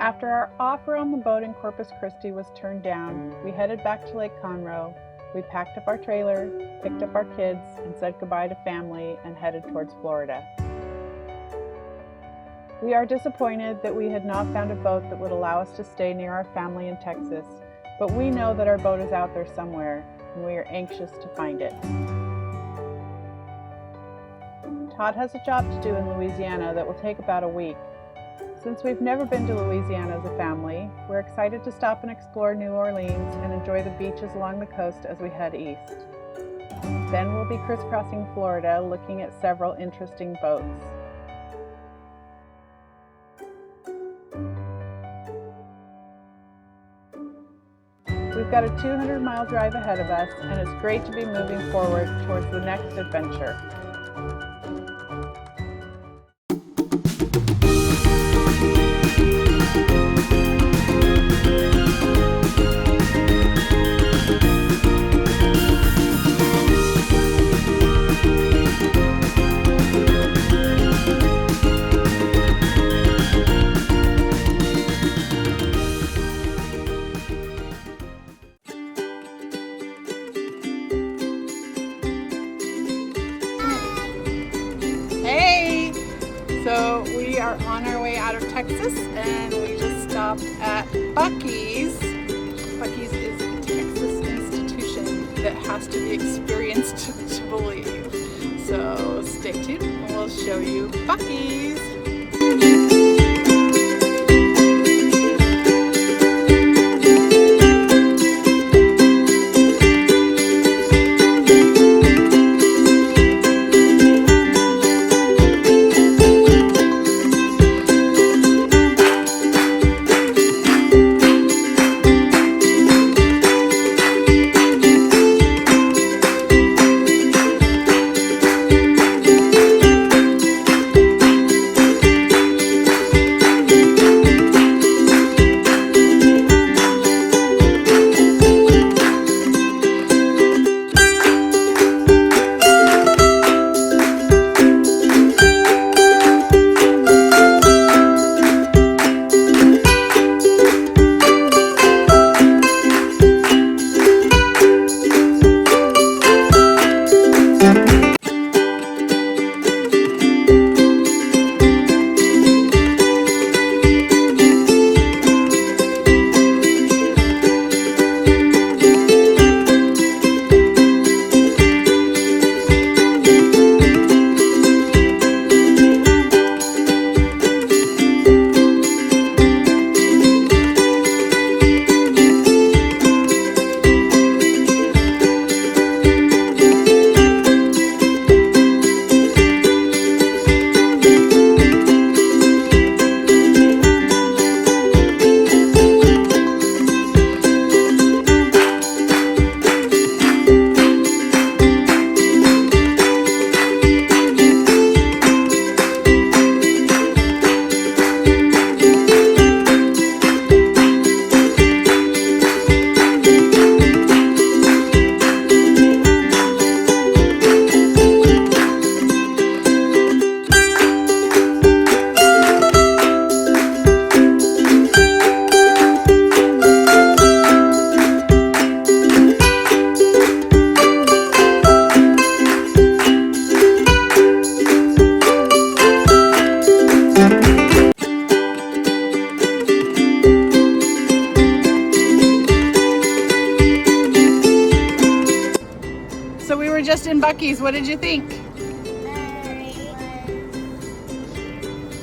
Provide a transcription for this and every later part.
After our offer on the boat in Corpus Christi was turned down, we headed back to Lake Conroe. We packed up our trailer, picked up our kids, and said goodbye to family and headed towards Florida. We are disappointed that we had not found a boat that would allow us to stay near our family in Texas, but we know that our boat is out there somewhere, and we are anxious to find it. Todd has a job to do in Louisiana that will take about a week. Since we've never been to Louisiana as a family, we're excited to stop and explore New Orleans and enjoy the beaches along the coast as we head east. Then we'll be crisscrossing Florida, looking at several interesting boats. We've got a 200-mile drive ahead of us, and it's great to be moving forward towards the next adventure. Hey! So we are on our way out of Texas and we just stopped at Bucees. Bucees is a Texas institution that has to be experienced to believe. So stay tuned and we'll show you Bucees. So we were just in Bucees. What did you think?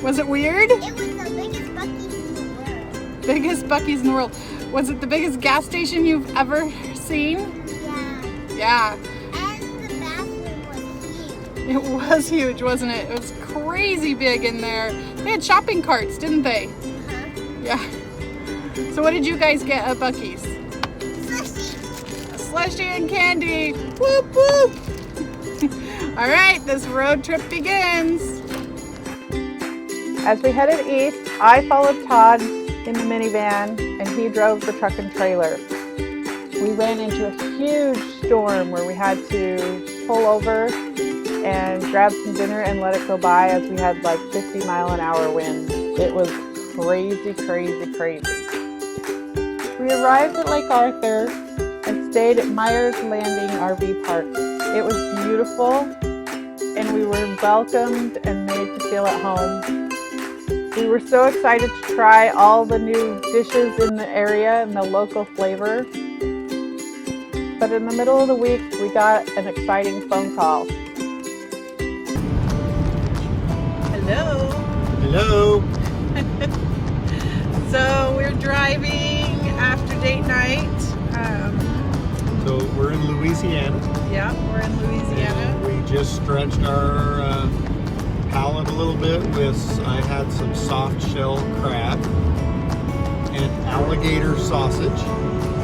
Was it weird? It was the biggest Bucees in the world. Biggest Bucees in the world. Was it the biggest gas station you've ever seen? Yeah. Yeah. And the bathroom was huge. It was huge, wasn't it? It was crazy big in there. They had shopping carts, didn't they? Uh-huh. Yeah. So what did you guys get at Bucees? Slushy and candy. Whoop whoop. All right, this road trip begins. As we headed east, I followed Todd in the minivan and he drove the truck and trailer. We ran into a huge storm where we had to pull over and grab some dinner and let it go by as we had like 50-mile-an-hour winds. It was crazy, crazy, crazy. We arrived at Lake Arthur and stayed at Myers Landing RV Park. It was beautiful, and we were welcomed and made to feel at home. We were so excited to try all the new dishes in the area and the local flavor. But in the middle of the week, we got an exciting phone call. Hello. Hello. So we're driving after date night. So we're in Louisiana. Yeah, we're in Louisiana. And we just stretched our palate a little bit with, I had some soft shell crab and alligator sausage.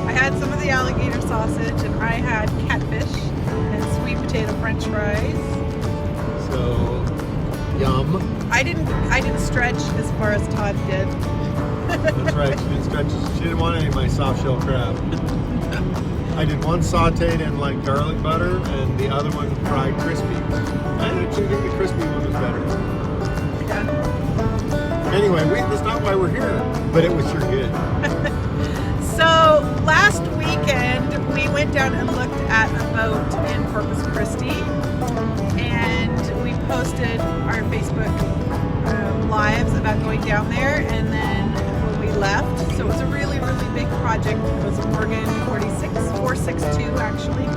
I had some of the alligator sausage, and I had catfish and sweet potato french fries. So, yum. I didn't stretch as far as Todd did. That's right, she didn't stretch. She didn't want any of my soft shell crab. I did one sauteed in like garlic butter and the other one fried crispy. I actually think the crispy one was better. Yeah. Anyway, that's not why we're here, but it was sure good. So last weekend we went down and looked at a boat in Corpus Christi, and we posted our Facebook lives about going down there, and then when we left, so it was a really, really big project. It was a Morgan 462 actually,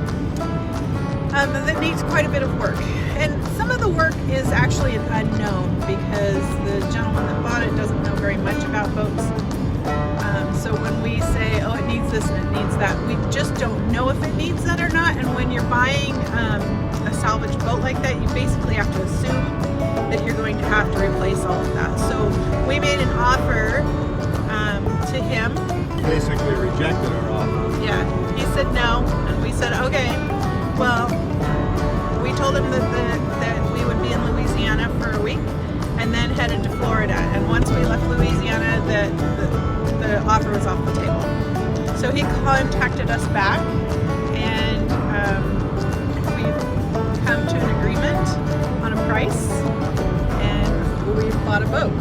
that needs quite a bit of work, and some of the work is actually an unknown because the gentleman that bought it doesn't know very much about boats. So when we say, oh, it needs this and it needs that, we just don't know if it needs that or not. And when you're buying a salvage boat like that, you basically have to assume that you're going to have to replace all of that. So we made an offer to him. Basically rejected our offer. Yeah, he said no, and we said, okay. Well, we told him that we would be in Louisiana for a week and then headed to Florida. And once we left Louisiana, the offer was off the table. So he contacted us back, and we've come to an agreement on a price, and we've bought a boat.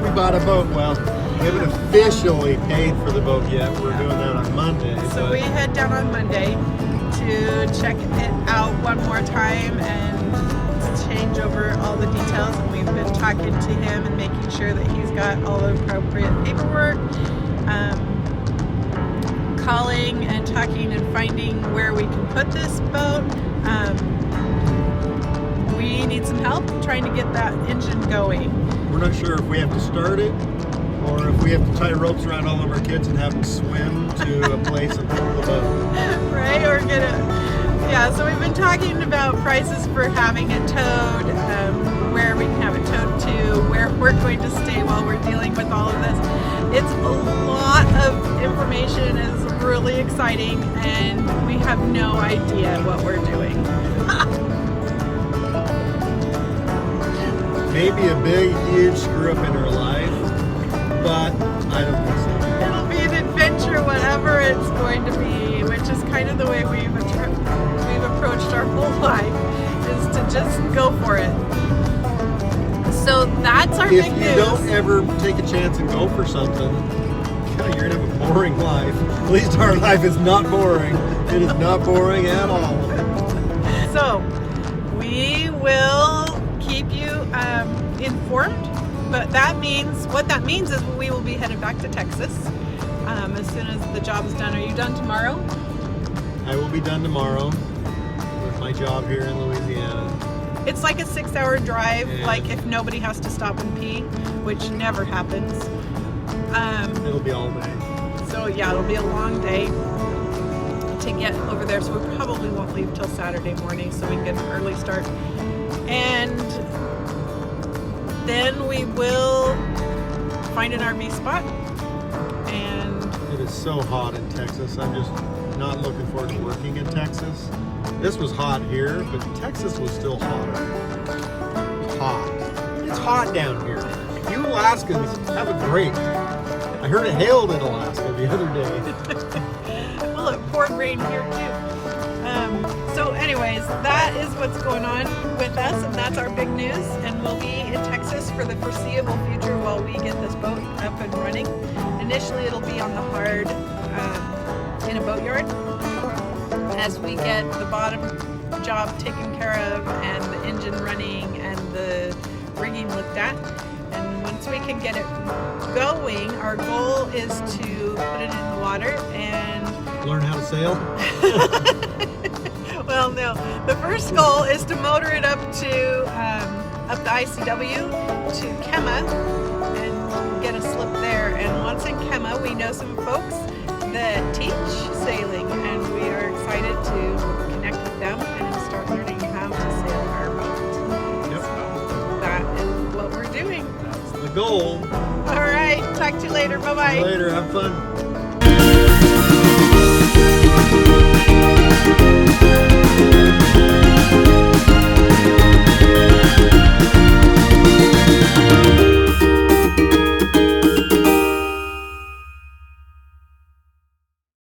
We bought a boat. Well, we haven't officially paid for the boat yet. We're doing that on Monday. So we head down on Monday to check it out one more time and change over all the details, and we've been talking to him and making sure that he's got all the appropriate paperwork, calling and talking and finding where we can put this boat. We need some help trying to get that engine going. We're not sure if we have to start it or if we have to tie ropes around all of our kids and have them swim to a place and pull the boat. Right, or get it. Yeah, so we've been talking about prices for having it towed, where we can have it towed to, where we're going to stay while we're dealing with all of this. It's a lot of information. It's really exciting, and we have no idea what we're doing. Maybe a big, huge screw up in her life, but I don't think so. It'll be an adventure, whatever it's going to be, which is kind of the way we've approached our whole life, is to just go for it. So that's our big news. If you don't ever take a chance and go for something, God, you're gonna have a boring life. At least our life is not boring. It is not boring at all. So we will keep you informed, but what that means is we will be headed back to Texas as soon as the job is done. Are you done tomorrow? I will be done tomorrow with my job here in Louisiana. It's like a 6-hour drive, Yeah. like if nobody has to stop and pee, which never happens. It'll be all day. So yeah, it'll be a long day to get over there, so we probably won't leave till Saturday morning so we can get an early start. And then we will find an RV spot. And It is so hot in Texas. I'm just not looking forward to working in Texas. This was hot here, but Texas was still hotter. Hot. It's hot down here. You Alaskans have it great. I heard it hailed in Alaska the other day. well, it poured rain here too. So anyway. anyways, that is what's going on with us, and that's our big news. And we'll be in Texas for the foreseeable future while we get this boat up and running. Initially, it'll be on the hard in a boatyard as we get the bottom job taken care of and the engine running and the rigging looked at. And once we can get it going, our goal is to put it in the water and Learn how to sail? well, no. The first goal is to motor it up to the ICW to Kemah and get a slip there. And once in Kemah, we know some folks that teach sailing, and we are excited to connect with them and start learning how to sail our boat. Yep. So that is what we're doing. That's the goal. All right. Talk to you later. Bye-bye. Later. Have fun.